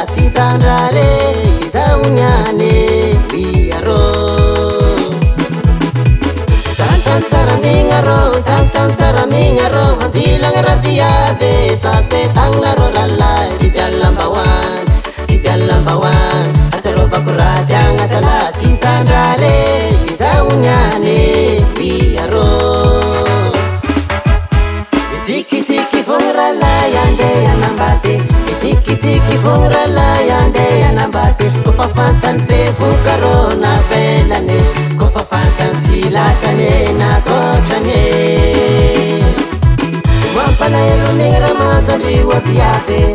Titandrare Isauniane Viaro Tantan Saramingaro Vantilang Rafiade Sase Tanglaro Ralai Vitialambawan Atarova Kuratang Asala Titandrare Isauniane Viaro Tiki fungra la yande yanambate Tiki fungra la yande yanambate Kofafantan pe fukarona velane Kofafantan silasane na kochane Imampana yelo mingra mazandri wa viave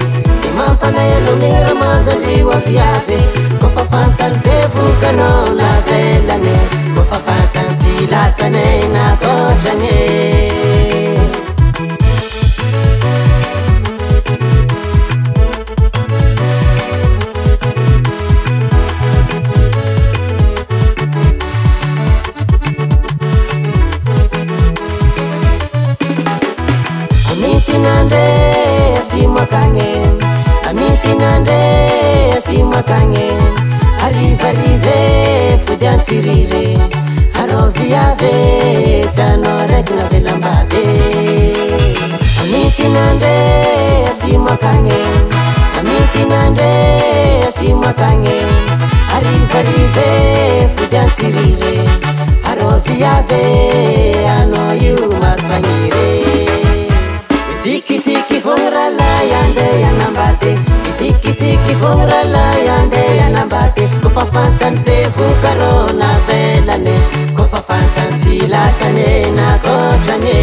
Imampana yelo mingra mazandri wa viave Kofafantan pe fukarona velane Kofafantan silasane na kochane Amintinande asimakange Arrive fudianzirire Haroviave Tianorek na velambade Amintinande asimakange Arrive fudianzirire Haroviave Ano yu marpanire Tiki fungra la yande yanambate Tiki fungra la yande yanambate Kofafantan pe fukarona velane Kofafantan silasane na kochane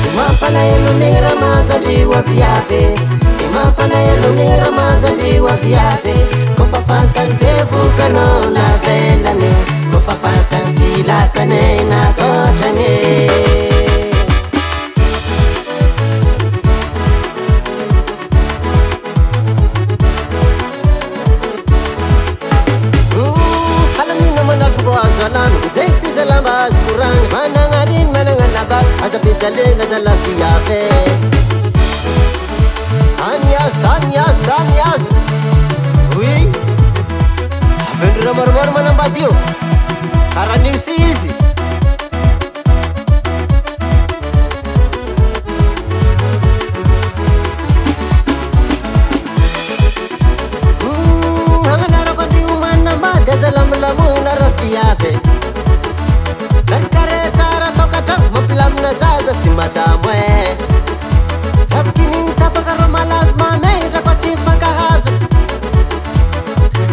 Imampana yelo mingra mazandri wa viave Imampana yelo mingra mazandri wa viave Kofafantan pe fukarona velane Kofafantan silasane na kochane Sexy zalamba kurang manangarin mananganaba Asa pizzale ngazala fiave Tanyas Oui Afendra marmar manambadio Karaniusizi Hanganara kodi umanamba Gazalamlamuna rafiave Karkare tara tokata maplam na zaza si madamwe Rapkinin tapakaro malas mame Takwati fankahazo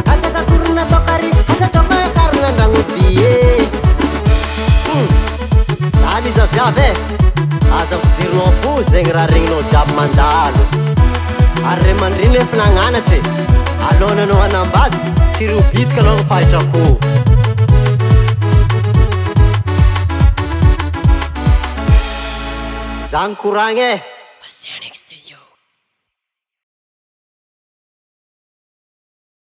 Kataka kurna tokari Asa tokare karna ndangupie Sali za viave Asa kutirno pu zengra ringno jab mandalo Arre mandrine fnanganate Alona no anambad Siru bit kalong paitako Zang kurange Oceanic Studio